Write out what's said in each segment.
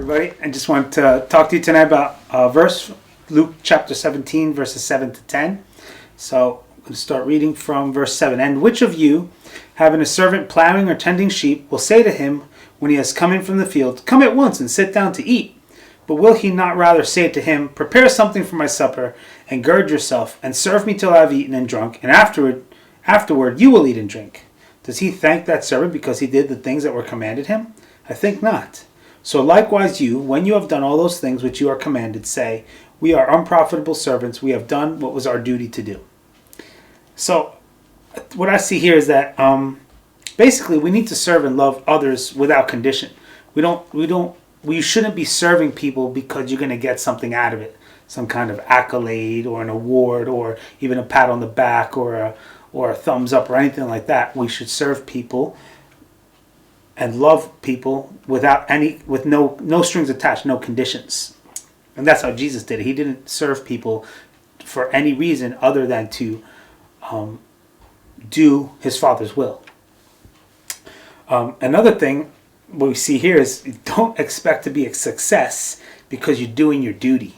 everybody. I just want to talk to you tonight about a verse, Luke chapter 17, verses 7 to 10. So I'm going to start reading from verse 7. And which of you, having a servant plowing or tending sheep, will say to him when he has come in from the field, "Come at once and sit down to eat"? But will he not rather say to him, "Prepare something for my supper, and gird yourself, and serve me till I have eaten and drunk, and afterward you will eat and drink"? Does he thank that servant because he did the things that were commanded him? I think not. So likewise you, when you have done all those things which you are commanded, say, "We are unprofitable servants, we have done what was our duty to do." So what I see here is that basically we need to serve and love others without condition. We shouldn't be serving people because you're going to get something out of it, some kind of accolade or an award or even a pat on the back or a thumbs up or anything like that. We should serve people and love people with no strings attached, no conditions. And that's how Jesus did it. He didn't serve people for any reason other than to do his Father's will. Another thing what we see here is don't expect to be a success because you're doing your duty,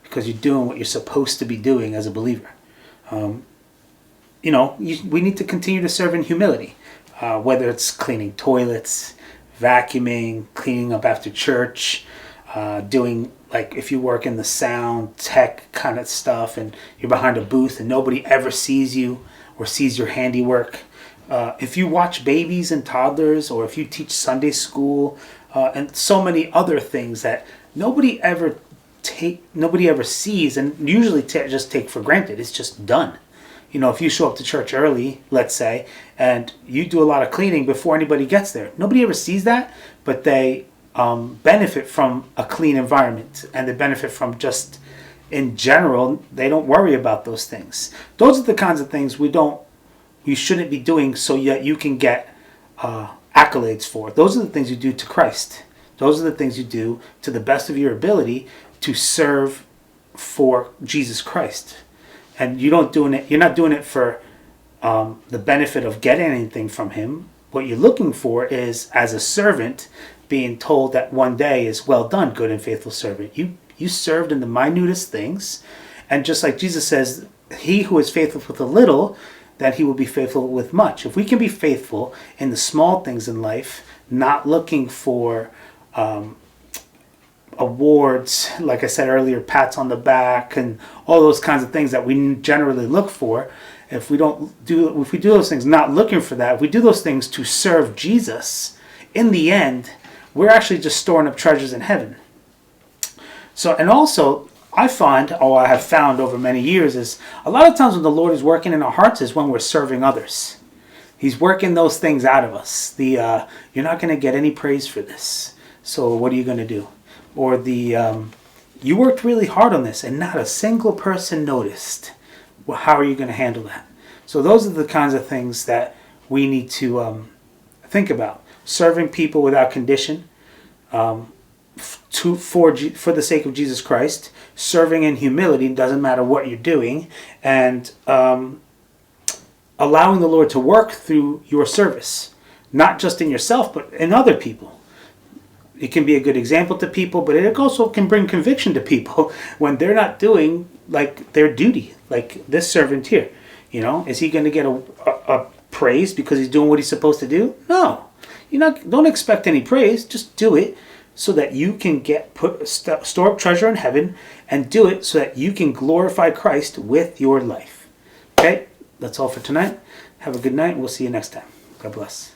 because you're doing what you're supposed to be doing as a believer. We need to continue to serve in humility, whether it's cleaning toilets, vacuuming, cleaning up after church, doing, like, if you work in the sound tech kind of stuff and you're behind a booth and nobody ever sees you or sees your handiwork. If you watch babies and toddlers, or if you teach Sunday school, and so many other things that nobody ever sees and usually just take for granted. It's just done. If you show up to church early, let's say, and you do a lot of cleaning before anybody gets there, nobody ever sees that, but they benefit from a clean environment, and they benefit from just, in general, they don't worry about those things. Those are the kinds of things you shouldn't be doing so that you can get accolades for. Those are the things you do to Christ. Those are the things you do to the best of your ability to serve for Jesus Christ. And you're not doing it for the benefit of getting anything from him. What you're looking for is, as a servant, being told that one day is, "Well done, good and faithful servant." You served in the minutest things. And just like Jesus says, "He who is faithful with a little, that he will be faithful with much." If we can be faithful in the small things in life, not looking for awards, like I said earlier, pats on the back and all those kinds of things that we generally look for, if we do those things not looking for that, if we do those things to serve Jesus, in the end, we're actually just storing up treasures in heaven. So, and also, I have found over many years, is a lot of times when the Lord is working in our hearts is when we're serving others. He's working those things out of us. You're not going to get any praise for this, so what are you going to do? Or you worked really hard on this and not a single person noticed. Well, how are you going to handle that? So those are the kinds of things that we need to think about. Serving people without condition, for the sake of Jesus Christ, serving in humility, doesn't matter what you're doing, and allowing the Lord to work through your service, not just in yourself, but in other people. It can be a good example to people, but it also can bring conviction to people when they're not doing like their duty, like this servant here. Is he going to get a praise because he's doing what he's supposed to do? No. Don't expect any praise. Just do it so that you can store up treasure in heaven, and do it so that you can glorify Christ with your life. Okay, that's all for tonight. Have a good night. We'll see you next time. God bless.